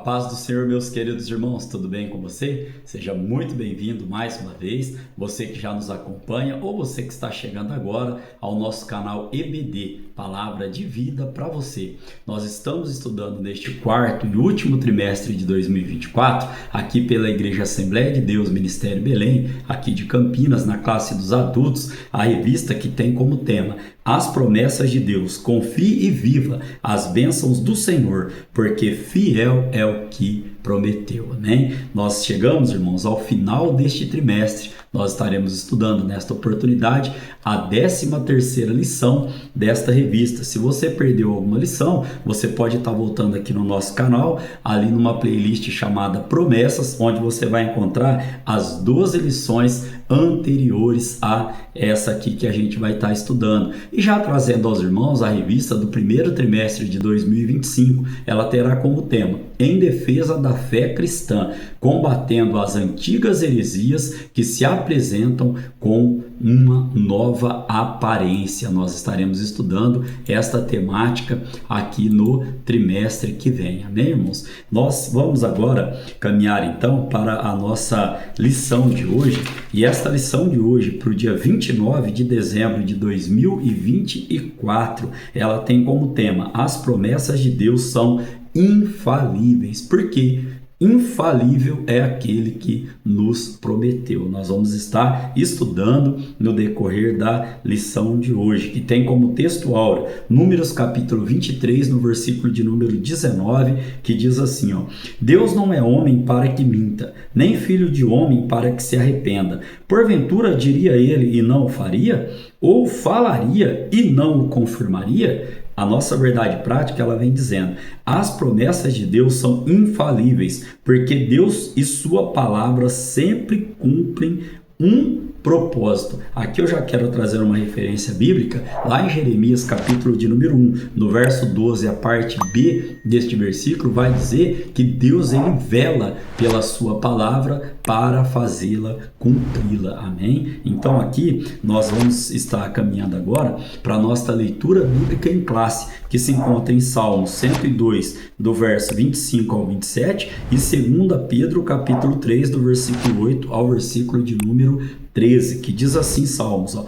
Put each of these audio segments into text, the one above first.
paz do Senhor, meus queridos irmãos, tudo bem com você? Seja muito bem-vindo mais uma vez, você que já nos acompanha ou você que está chegando agora ao nosso canal EBD, Palavra de Vida para você. Nós estamos estudando neste quarto e último trimestre de 2024, aqui pela Igreja Assembleia de Deus, Ministério Belém, aqui de Campinas, na classe dos adultos, a revista que tem como tema As Promessas de Deus. Confie e viva as bênçãos do Senhor, porque fiel é o que prometeu, amém? Nós chegamos, irmãos, ao final deste trimestre. Nós estaremos estudando nesta oportunidade a 13ª lição desta revista. Se você perdeu alguma lição, você pode estar voltando aqui no nosso canal, ali numa playlist chamada Promessas, onde você vai encontrar as 12 lições anteriores a essa aqui que a gente vai estar estudando. E já trazendo aos irmãos a revista do primeiro trimestre de 2025, ela terá como tema Em Defesa da Fé Cristã, combatendo as antigas heresias que se apresentam com uma nova aparência. Nós estaremos estudando esta temática aqui no trimestre que vem, amém, irmãos? Nós vamos agora caminhar então para a nossa lição de hoje, e esta lição de hoje, para o dia 29 de dezembro de 2024, ela tem como tema As promessas de Deus são infalíveis. Por quê? Infalível é aquele que nos prometeu. Nós vamos estar estudando no decorrer da lição de hoje, que tem como texto áureo Números capítulo 23, no versículo de número 19, que diz assim, Deus não é homem para que minta, nem filho de homem para que se arrependa. Porventura diria ele e não o faria? Ou falaria e não o confirmaria? A nossa verdade prática, ela vem dizendo, as promessas de Deus são infalíveis, porque Deus e sua palavra sempre cumprem um propósito. Aqui eu já quero trazer uma referência bíblica, lá em Jeremias capítulo de número 1, no verso 12, a parte B deste versículo vai dizer que Deus, ele vela pela sua palavra para fazê-la cumpri-la, amém? Então aqui nós vamos estar caminhando agora para a nossa leitura bíblica em classe, que se encontra em Salmo 102, do verso 25 ao 27, e 2 Pedro capítulo 3, do versículo 8 ao versículo de número 13, que diz assim, Salmos,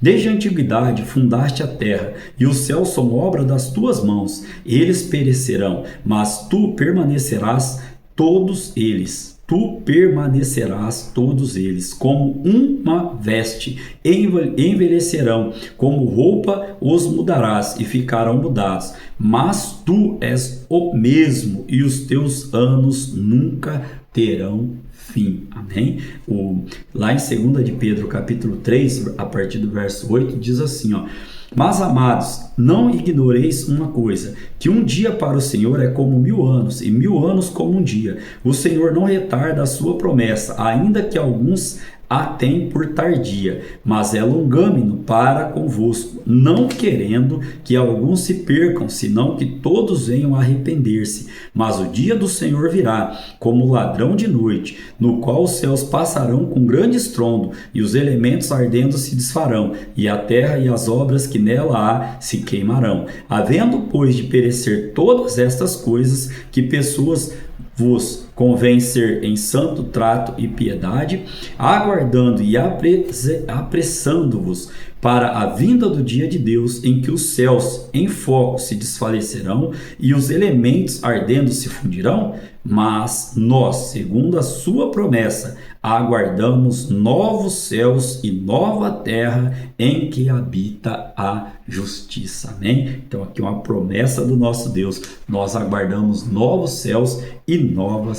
Desde a antiguidade fundaste a terra, e os céus são obra das tuas mãos. Eles perecerão, mas tu permanecerás todos eles. Tu permanecerás todos eles, como uma veste, envelhecerão, como roupa os mudarás e ficarão mudados. Mas tu és o mesmo, e os teus anos nunca terão fim. Amém? Lá em 2 de Pedro, capítulo 3, a partir do verso 8, diz assim, Mas, amados, não ignoreis uma coisa, que um dia para o Senhor é como 1000 anos, e 1000 anos como um dia. O Senhor não retarda a sua promessa, ainda que alguns a tem por tardia, mas é longâmino para convosco, não querendo que alguns se percam, senão que todos venham a arrepender-se. Mas o dia do Senhor virá, como ladrão de noite, no qual os céus passarão com grande estrondo, e os elementos ardendo se desfarão, e a terra e as obras que nela há se queimarão. Havendo, pois, de perecer todas estas coisas, que pessoas vos convém ser em santo trato e piedade, aguardando e apressando-vos para a vinda do dia de Deus, em que os céus em fogo se desfalecerão e os elementos ardendo se fundirão, mas nós, segundo a sua promessa, aguardamos novos céus e nova terra em que habita a justiça. Amém? Então aqui uma promessa do nosso Deus, nós aguardamos novos céus e nova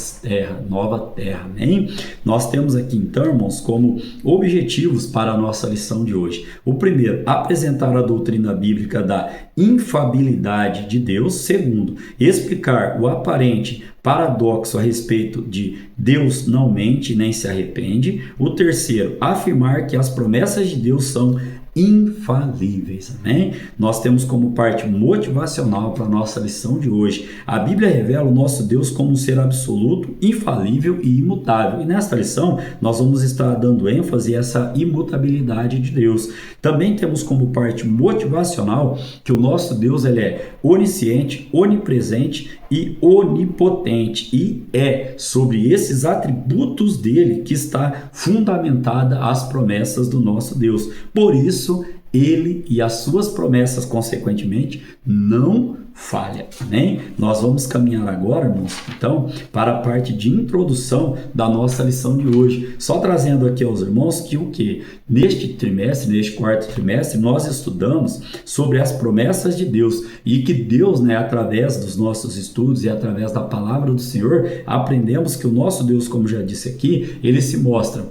terra. Amém? Nós temos aqui então, irmãos, como objetivos para a nossa lição de hoje. O primeiro, apresentar a doutrina bíblica da infalibilidade de Deus. Segundo, explicar o aparente paradoxo a respeito de Deus não mente nem se arrepende. O terceiro, afirmar que as promessas de Deus são infalíveis, amém? Nós temos como parte motivacional para a nossa lição de hoje. A Bíblia revela o nosso Deus como um ser absoluto, infalível e imutável. E nesta lição nós vamos estar dando ênfase a essa imutabilidade de Deus. Também temos como parte motivacional que o nosso Deus ele é onisciente, onipresente e onipotente. E é sobre esses atributos dele que está fundamentada as promessas do nosso Deus. Por isso, ele e as suas promessas, consequentemente, não falha. Amém? Nós vamos caminhar agora, irmãos, então, para a parte de introdução da nossa lição de hoje. Só trazendo aqui aos irmãos que o que? Neste trimestre, neste quarto trimestre, nós estudamos sobre as promessas de Deus e que Deus, né, através dos nossos estudos e através da palavra do Senhor, aprendemos que o nosso Deus, como já disse aqui, ele se mostra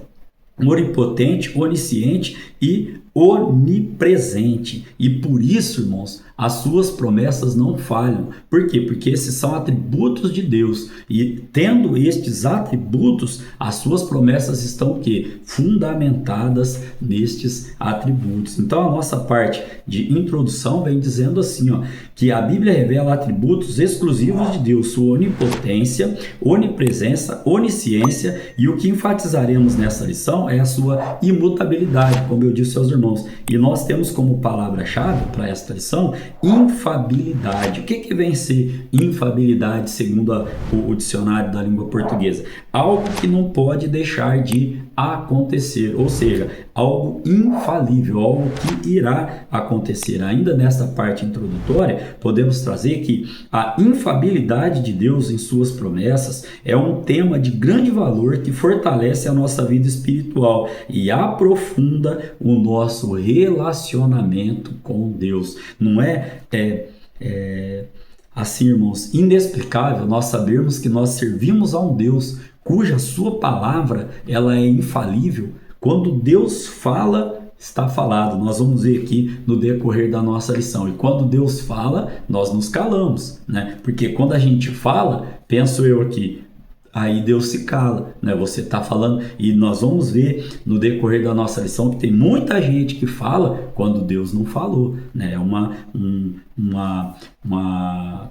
onipotente, onisciente e onipresente. E por isso, irmãos, as suas promessas não falham. Por quê? Porque esses são atributos de Deus. E tendo estes atributos, as suas promessas estão o quê? Fundamentadas nestes atributos. Então, a nossa parte de introdução vem dizendo assim, ó, que a Bíblia revela atributos exclusivos de Deus, sua onipotência, onipresença, onisciência, e o que enfatizaremos nessa lição é a sua imutabilidade, como eu disse aos irmãos. E nós temos como palavra-chave para esta lição infabilidade. O que vem ser infabilidade segundo o dicionário da língua portuguesa? Algo que não pode deixar de acontecer, ou seja, algo infalível, algo que irá acontecer. Ainda nesta parte introdutória, podemos trazer que a infabilidade de Deus em suas promessas é um tema de grande valor que fortalece a nossa vida espiritual e aprofunda o nosso relacionamento com Deus. Não é assim, irmãos, inexplicável nós sabermos que nós servimos a um Deus cuja sua palavra ela é infalível. Quando Deus fala, está falado. Nós vamos ver aqui no decorrer da nossa lição. E quando Deus fala, nós nos calamos, né? Porque quando a gente fala, penso eu aqui, aí Deus se cala, né? Você está falando, e nós vamos ver no decorrer da nossa lição que tem muita gente que fala quando Deus não falou, né? É uma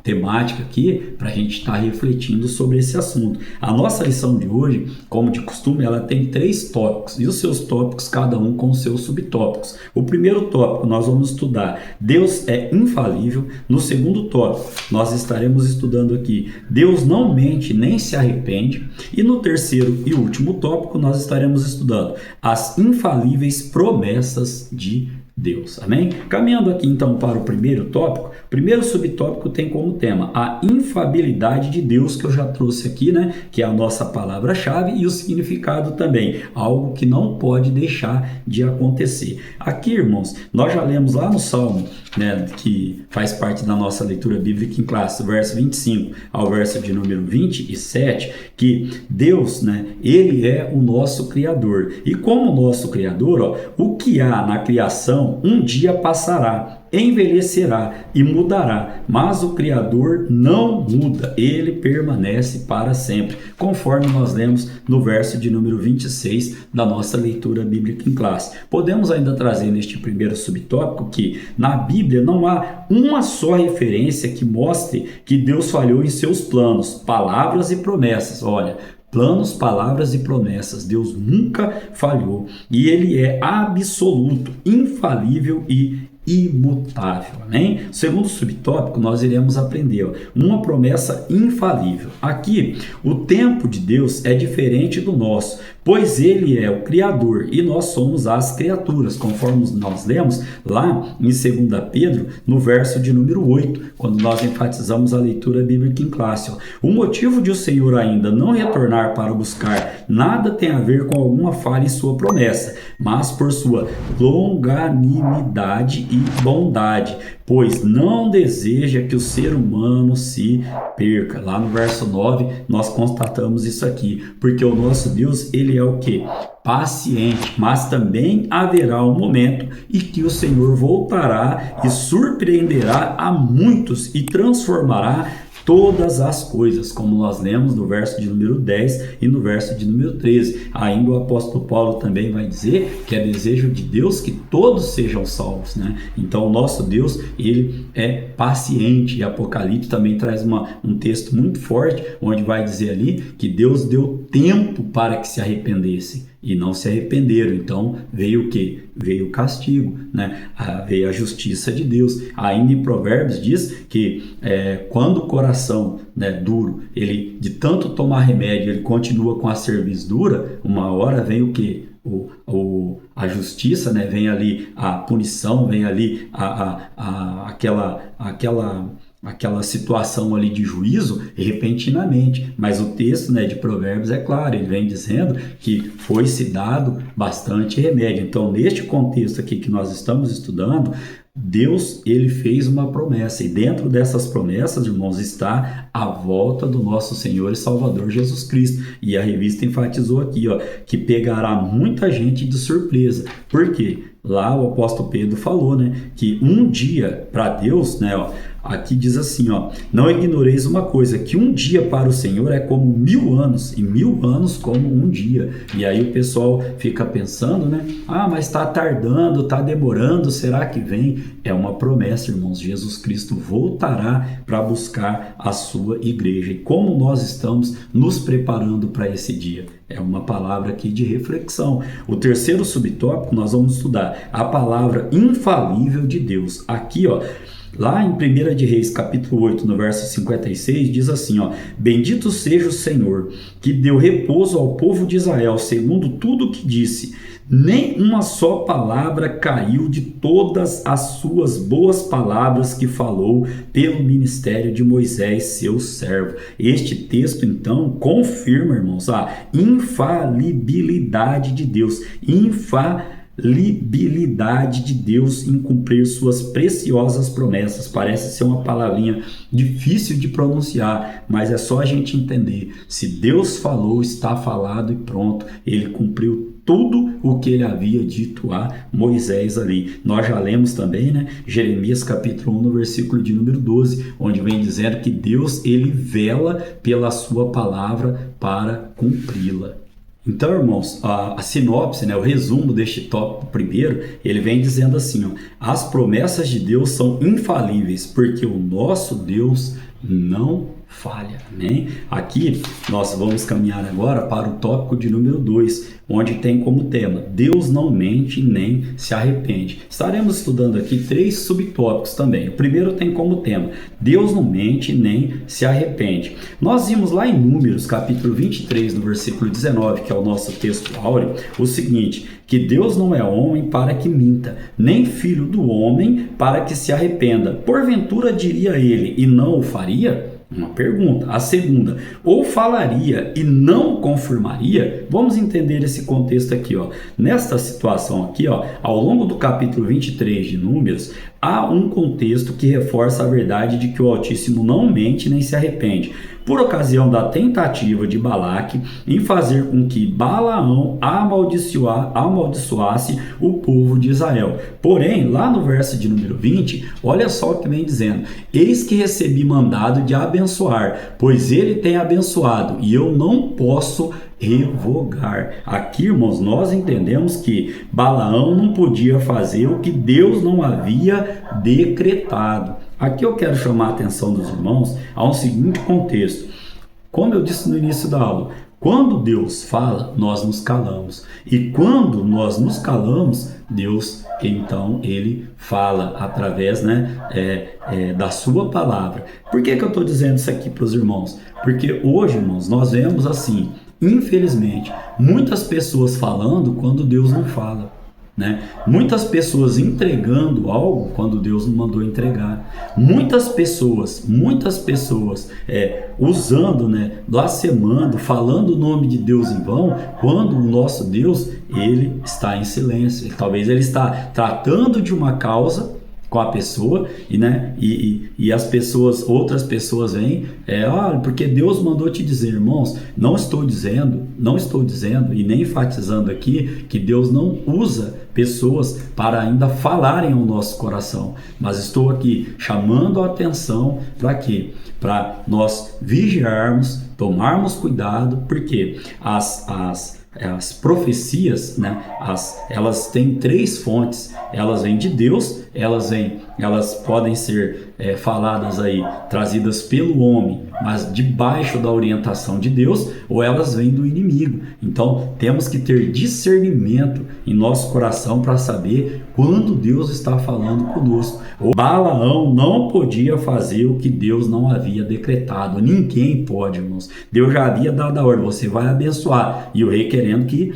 temática aqui para a gente estar refletindo sobre esse assunto. A nossa lição de hoje, como de costume, ela tem 3 tópicos e os seus tópicos, cada um com os seus subtópicos. O primeiro tópico nós vamos estudar Deus é infalível. No segundo tópico nós estaremos estudando aqui Deus não mente nem se arrepende. E no terceiro e último tópico nós estaremos estudando as infalíveis promessas de Deus. Amém? Caminhando aqui então para o primeiro tópico, o primeiro subtópico tem como tema a infabilidade de Deus, que eu já trouxe aqui, né? Que é a nossa palavra-chave, e o significado também, algo que não pode deixar de acontecer. Aqui, irmãos, nós já lemos lá no Salmo, né, que faz parte da nossa leitura bíblica em classe, verso 25 ao verso de número 27, que Deus, né, ele é o nosso Criador. E como nosso Criador, ó, o que há na criação um dia passará, envelhecerá e mudará, mas o Criador não muda, ele permanece para sempre, conforme nós lemos no verso de número 26 da nossa leitura bíblica em classe. Podemos ainda trazer neste primeiro subtópico que na Bíblia não há uma só referência que mostre que Deus falhou em seus planos, palavras e promessas. Olha, planos, palavras e promessas, Deus nunca falhou e ele é absoluto, infalível e imutável, amém? Segundo subtópico, nós iremos aprender uma promessa infalível. Aqui, o tempo de Deus é diferente do nosso, pois ele é o Criador e nós somos as criaturas, conforme nós lemos lá em 2 Pedro, no verso de número 8, quando nós enfatizamos a leitura bíblica em classe. O motivo de o Senhor ainda não retornar para buscar nada tem a ver com alguma falha em sua promessa, mas por sua longanimidade e bondade, pois não deseja que o ser humano se perca. Lá no verso 9 nós constatamos isso aqui, porque o nosso Deus, ele é o que? Paciente, mas também haverá um momento em que o Senhor voltará e surpreenderá a muitos e transformará todas as coisas, como nós lemos no verso de número 10 e no verso de número 13. Ainda o apóstolo Paulo também vai dizer que é desejo de Deus que todos sejam salvos, né? Então o nosso Deus, ele é paciente, e Apocalipse também traz um texto muito forte, onde vai dizer ali que Deus deu tempo para que se arrependesse. e não se arrependeram. Então veio o quê? Veio o castigo, né? Veio a justiça de Deus. Ainda em Provérbios diz que quando o coração, né, duro, ele de tanto tomar remédio, ele continua com a cerviz dura, uma hora vem o quê? A justiça, né? Vem ali a punição, vem ali aquela situação ali de juízo repentinamente. Mas o texto, né, de Provérbios é claro, ele vem dizendo que foi-se dado bastante remédio. Então, neste contexto aqui que nós estamos estudando, Deus, ele fez uma promessa, e dentro dessas promessas, irmãos, está a volta do nosso Senhor e Salvador Jesus Cristo. E a revista enfatizou aqui, ó, que pegará muita gente de surpresa. Por quê? Lá o apóstolo Pedro falou, né, que um dia para Deus, né, ó, aqui diz assim, ó, não ignoreis uma coisa, que um dia para o Senhor é como 1000 anos, e 1000 anos como um dia. E aí o pessoal fica pensando, né, mas está tardando, está demorando, será que vem? É uma promessa, irmãos, Jesus Cristo voltará para buscar a sua igreja. E como nós estamos nos preparando para esse dia? É uma palavra aqui de reflexão. O terceiro subtópico nós vamos estudar a palavra infalível de Deus. Aqui, ó, lá em 1 de Reis, capítulo 8, no verso 56, diz assim, ó, bendito seja o Senhor, que deu repouso ao povo de Israel, segundo tudo o que disse. Nem uma só palavra caiu de todas as suas boas palavras que falou pelo ministério de Moisés, seu servo. Este texto, então, confirma, irmãos, a infalibilidade de Deus, infalibilidade de Deus em cumprir suas preciosas promessas. Parece ser uma palavrinha difícil de pronunciar, mas é só a gente entender. Se Deus falou, está falado e pronto. Ele cumpriu tudo o que ele havia dito a Moisés ali. Nós já lemos também, né, Jeremias capítulo 1, no versículo de número 12, onde vem dizendo que Deus, ele vela pela sua palavra para cumpri-la. Então, irmãos, a sinopse, né, o resumo deste tópico primeiro, ele vem dizendo assim, ó, as promessas de Deus são infalíveis, porque o nosso Deus não falha, né? Aqui nós vamos caminhar agora para o tópico de número 2, onde tem como tema Deus não mente nem se arrepende. Estaremos estudando aqui 3 subtópicos também. O primeiro tem como tema Deus não mente nem se arrepende. Nós vimos lá em Números, capítulo 23, no versículo 19, que é o nosso texto áureo, o seguinte, que Deus não é homem para que minta, nem filho do homem para que se arrependa. Porventura diria ele e não o faria? Uma pergunta. A segunda, ou falaria e não confirmaria? Vamos entender esse contexto aqui, ó. Nesta situação aqui, ó, ao longo do capítulo 23 de Números, há um contexto que reforça a verdade de que o Altíssimo não mente nem se arrepende, por ocasião da tentativa de Balaque em fazer com que Balaão amaldiçoasse o povo de Israel. Porém, lá no verso de número 20, olha só o que vem dizendo: eis que recebi mandado de abençoar, pois ele tem abençoado, e eu não posso revogar. Aqui, irmãos, nós entendemos que Balaão não podia fazer o que Deus não havia decretado. Aqui eu quero chamar a atenção dos irmãos a um seguinte contexto. Como eu disse no início da aula, quando Deus fala, nós nos calamos. E quando nós nos calamos, Deus, então, ele fala através, da sua palavra. Por que eu estou dizendo isso aqui para os irmãos? Porque hoje, irmãos, nós vemos assim, infelizmente, muitas pessoas falando quando Deus não fala. Muitas pessoas entregando algo quando Deus não mandou entregar. Muitas pessoas usando, blasfemando, falando o nome de Deus em vão, quando o nosso Deus, ele está em silêncio. Talvez ele está tratando de uma causa com a pessoa e as pessoas, outras pessoas vêm, porque Deus mandou te dizer. Irmãos, não estou dizendo e nem enfatizando aqui que Deus não usa pessoas para ainda falarem ao nosso coração, mas estou aqui chamando a atenção para quê? Para nós vigiarmos, tomarmos cuidado, porque as profecias, elas têm 3 fontes. Elas vêm de Deus, elas podem ser faladas aí, trazidas pelo homem mas debaixo da orientação de Deus, ou elas vêm do inimigo. Então, temos que ter discernimento em nosso coração para saber quando Deus está falando conosco. O Balaão não podia fazer o que Deus não havia decretado. Ninguém pode, irmãos. Deus já havia dado a ordem, você vai abençoar. E o rei querendo que,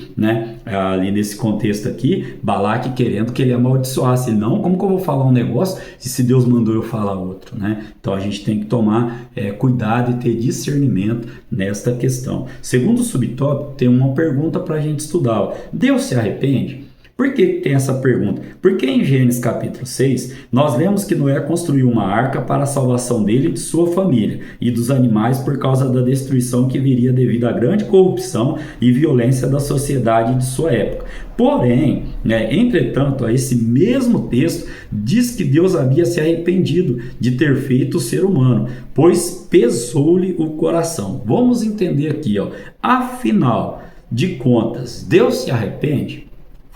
ali nesse contexto aqui, Balaque querendo que ele amaldiçoasse. Não, como que eu vou falar um negócio se Deus mandou eu falar outro, né? Então a gente tem que tomar cuidado e ter discernimento nesta questão. Segundo o subtópico, tem uma pergunta para a gente estudar. Ó. Deus se arrepende? Por que tem essa pergunta? Porque em Gênesis capítulo 6, nós vemos que Noé construiu uma arca para a salvação dele e de sua família e dos animais por causa da destruição que viria devido à grande corrupção e violência da sociedade de sua época. Porém, entretanto, esse mesmo texto diz que Deus havia se arrependido de ter feito o ser humano, pois pesou-lhe o coração. Vamos entender aqui, ó. Afinal de contas, Deus se arrepende?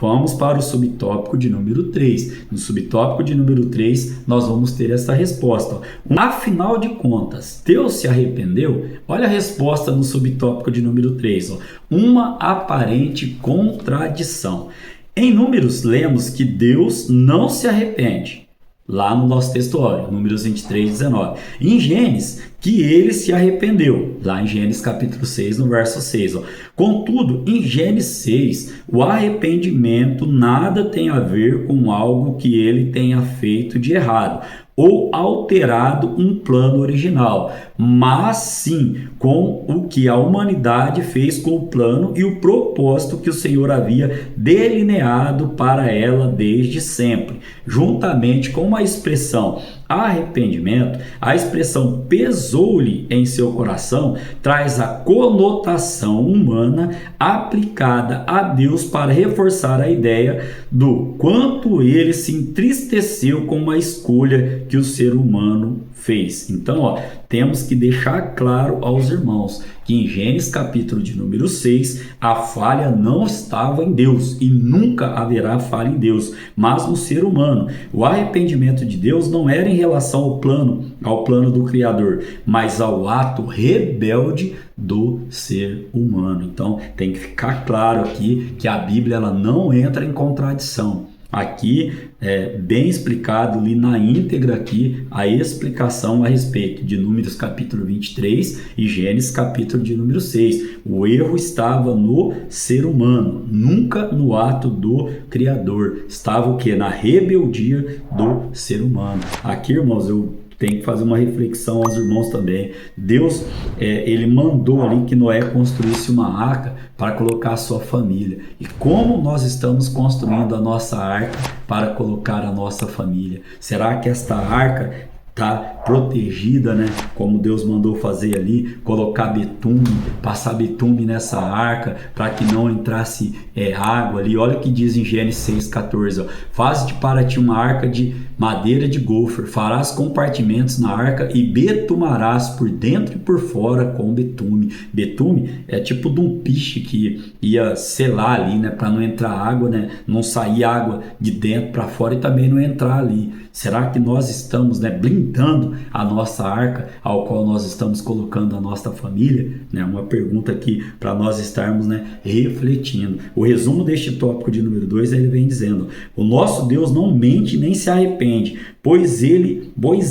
Vamos para o subtópico de número 3. No subtópico de número 3, nós vamos ter essa resposta. Afinal de contas, Deus se arrependeu? Olha a resposta no subtópico de número 3. Ó. Uma aparente contradição. Em Números, lemos que Deus não se arrepende. Lá no nosso textuário, Números 23, 19. Em Gênesis, que ele se arrependeu. Lá em Gênesis capítulo 6, no verso 6. Ó. Contudo, em Gênesis 6, o arrependimento nada tem a ver com algo que ele tenha feito de errado ou alterado um plano original, mas sim com o que a humanidade fez com o plano e o propósito que o Senhor havia delineado para ela desde sempre. Juntamente com a expressão arrependimento, a expressão pesou-lhe em seu coração traz a conotação humana aplicada a Deus para reforçar a ideia do quanto ele se entristeceu com a escolha que o ser humano fez. Então, ó, temos que deixar claro aos irmãos que em Gênesis capítulo de número 6, a falha não estava em Deus e nunca haverá falha em Deus, mas no ser humano. O arrependimento de Deus não era em relação ao plano do Criador, mas ao ato rebelde do ser humano. Então, tem que ficar claro aqui que a Bíblia ela não entra em contradição. Aqui é bem explicado ali na íntegra aqui a explicação a respeito de Números capítulo 23 e Gênesis capítulo de número 6. O erro estava no ser humano, nunca no ato do Criador. Estava o quê? Na rebeldia do ser humano. Aqui, irmãos, eu tem que fazer uma reflexão aos irmãos também. Deus, ele mandou ali que Noé construísse uma arca para colocar a sua família. E como nós estamos construindo a nossa arca para colocar a nossa família? Será que esta arca está protegida, né? Como Deus mandou fazer ali, colocar betume, passar betume nessa arca para que não entrasse água ali. Olha o que diz em Gênesis 6,14. Faz-te para ti uma arca de madeira de gofre, farás compartimentos na arca e betumarás por dentro e por fora com betume. Betume é tipo de um piche que ia selar ali, né? Para não entrar água, né? Não sair água de dentro para fora e também não entrar ali. Será que nós estamos, blindando a nossa arca, ao qual nós estamos colocando a nossa família? Uma pergunta aqui para nós estarmos refletindo. O resumo deste tópico de número 2, ele vem dizendo: o nosso Deus não mente nem se arrepende, pois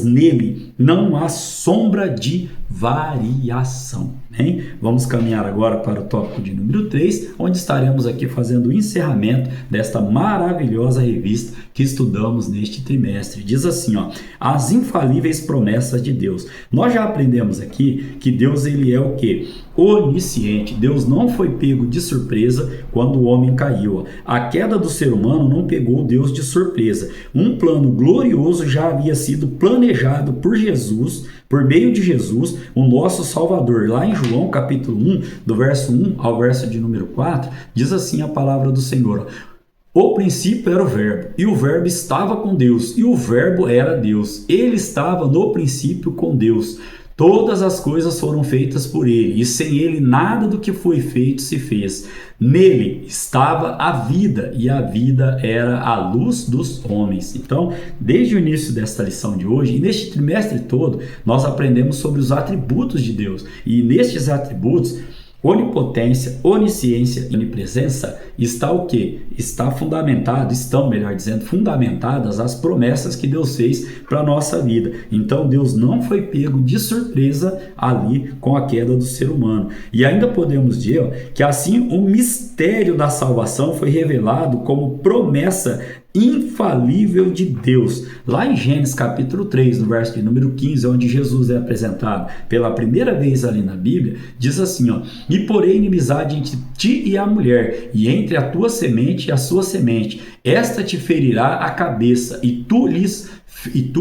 nele não há sombra de variação. Bem, vamos caminhar agora para o tópico de número 3, onde estaremos aqui fazendo o encerramento desta maravilhosa revista que estudamos neste trimestre. Diz assim, ó, as infalíveis promessas de Deus. Nós já aprendemos aqui que Deus ele é o quê? Onisciente. Deus não foi pego de surpresa quando o homem caiu. A queda do ser humano não pegou Deus de surpresa. Um plano glorioso já havia sido planejado por Jesus, por meio de Jesus, o nosso Salvador. Lá em João capítulo 1, do verso 1 ao verso de número 4, diz assim a palavra do Senhor: o princípio era o verbo, e o verbo estava com Deus, e o verbo era Deus. Ele estava no princípio com Deus. Todas as coisas foram feitas por ele, e sem ele nada do que foi feito se fez. Nele estava a vida, e a vida era a luz dos homens. Então, desde o início desta lição de hoje, e neste trimestre todo, nós aprendemos sobre os atributos de Deus. E nestes atributos, onipotência, onisciência e onipresença, está o quê? Estão, melhor dizendo, fundamentadas as promessas que Deus fez para a nossa vida. Então Deus não foi pego de surpresa ali com a queda do ser humano. E ainda podemos dizer que assim o mistério da salvação foi revelado como promessa infalível de Deus. Lá em Gênesis capítulo 3, no verso de número 15, onde Jesus é apresentado pela primeira vez ali na Bíblia, diz assim, ó: e porém inimizade entre ti e a mulher, e entre a tua semente e a sua semente, esta te ferirá a cabeça, e tu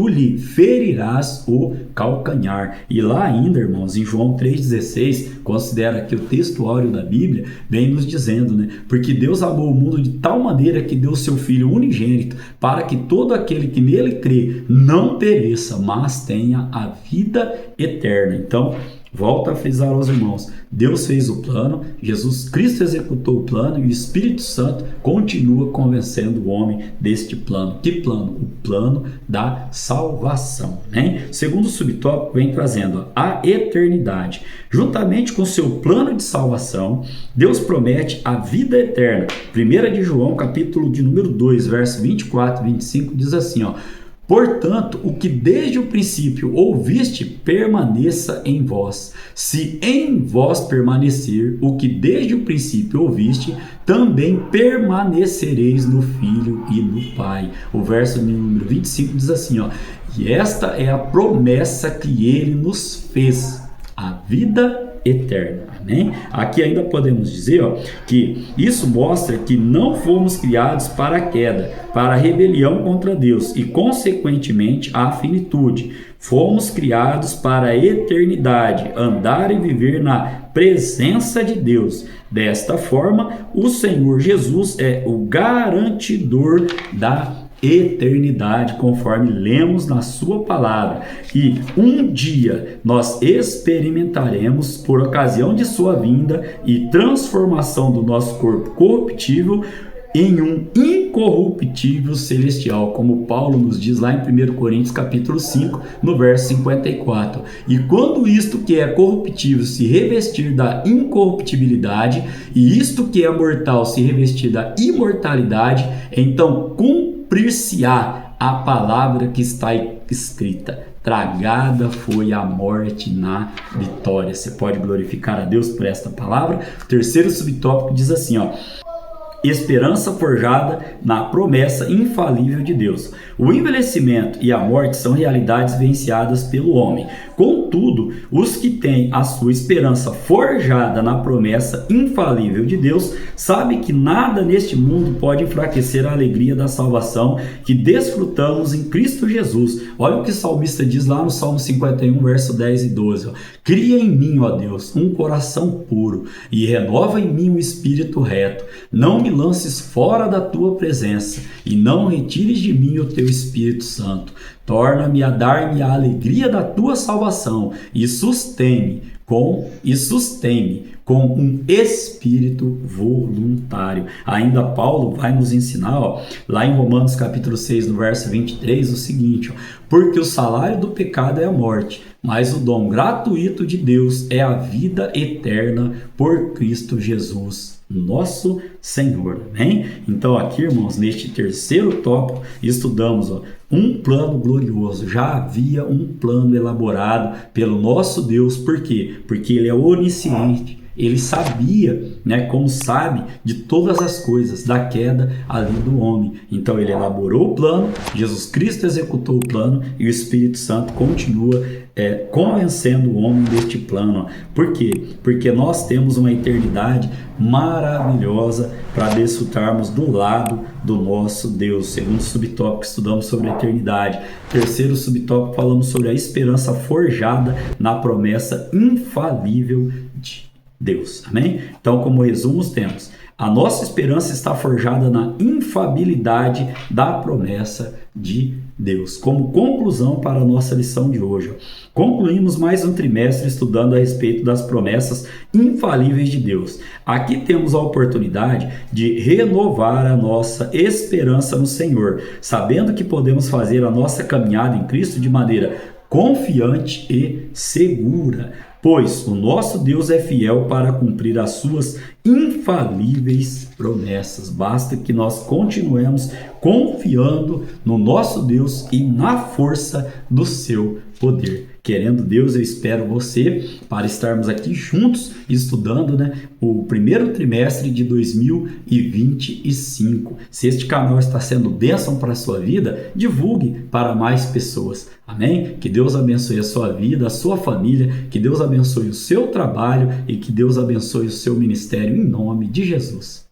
lhe ferirás o calcanhar. E lá ainda, irmãos, em João 3,16, considera que o textuário da Bíblia vem nos dizendo, né? Porque Deus amou o mundo de tal maneira que deu seu Filho unigênito, para que todo aquele que nele crê não pereça, mas tenha a vida eterna. Então, volto a frisar aos irmãos, Deus fez o plano, Jesus Cristo executou o plano e o Espírito Santo continua convencendo o homem deste plano. Que plano? O plano da salvação, né? Segundo subtópico vem trazendo a eternidade. Juntamente com seu plano de salvação, Deus promete a vida eterna. 1 de João, capítulo de número 2, verso 24 e 25, diz assim, ó: portanto, o que desde o princípio ouviste, permaneça em vós. Se em vós permanecer o que desde o princípio ouviste, também permanecereis no Filho e no Pai. O verso número 25 diz assim, ó: e esta é a promessa que ele nos fez, a vida eterna. Amém? Aqui ainda podemos dizer, ó, que isso mostra que não fomos criados para a queda, para a rebelião contra Deus e, consequentemente, a finitude. Fomos criados para a eternidade, andar e viver na presença de Deus. Desta forma, o Senhor Jesus é o garantidor da eternidade, conforme lemos na sua palavra, e um dia nós experimentaremos, por ocasião de sua vinda e transformação do nosso corpo corruptível em um incorruptível celestial, como Paulo nos diz lá em 1 Coríntios capítulo 5, no verso 54. E quando isto que é corruptível se revestir da incorruptibilidade, e isto que é mortal se revestir da imortalidade, então cumprir-se-á a palavra que está escrita: tragada foi a morte na vitória. Você pode glorificar a Deus por esta palavra? O terceiro subtópico diz assim, ó: esperança forjada na promessa infalível de Deus. O envelhecimento e a morte são realidades vivenciadas pelo homem. Contudo, os que têm a sua esperança forjada na promessa infalível de Deus sabem que nada neste mundo pode enfraquecer a alegria da salvação que desfrutamos em Cristo Jesus. Olha o que o salmista diz lá no Salmo 51, verso 10 e 12. Ó: cria em mim, ó Deus, um coração puro e renova em mim um espírito reto. Não me lances fora da tua presença e não retires de mim o teu Espírito Santo. Torna-me a dar-me a alegria da tua salvação e sustém-me com um espírito voluntário. Ainda Paulo vai nos ensinar, ó, lá em Romanos capítulo 6, no verso 23, o seguinte: ó: porque o salário do pecado é a morte, mas o dom gratuito de Deus é a vida eterna por Cristo Jesus, nosso Senhor. Amém? Então aqui, irmãos, neste terceiro tópico, estudamos, ó, um plano glorioso. Já havia um plano elaborado pelo nosso Deus. Por quê? Porque Ele é onisciente. Ele sabia, né, como sabe de todas as coisas, da queda ali do homem. Então ele elaborou o plano, Jesus Cristo executou o plano e o Espírito Santo continua convencendo o homem deste plano. Por quê? Porque nós temos uma eternidade maravilhosa para desfrutarmos do lado do nosso Deus. Segundo subtópico, estudamos sobre a eternidade. Terceiro subtópico, falamos sobre a esperança forjada na promessa infalível de Deus. Amém? Então, como resumos, temos: a nossa esperança está forjada na infalibilidade da promessa de Deus. Como conclusão para a nossa lição de hoje, concluímos mais um trimestre estudando a respeito das promessas infalíveis de Deus. Aqui temos a oportunidade de renovar a nossa esperança no Senhor, sabendo que podemos fazer a nossa caminhada em Cristo de maneira confiante e segura, pois o nosso Deus é fiel para cumprir as suas infalíveis promessas. Basta que nós continuemos confiando no nosso Deus e na força do seu poder. Querendo Deus, eu espero você para estarmos aqui juntos estudando, o primeiro trimestre de 2025. Se este canal está sendo bênção para a sua vida, divulgue para mais pessoas. Amém? Que Deus abençoe a sua vida, a sua família, que Deus abençoe o seu trabalho e que Deus abençoe o seu ministério em nome de Jesus.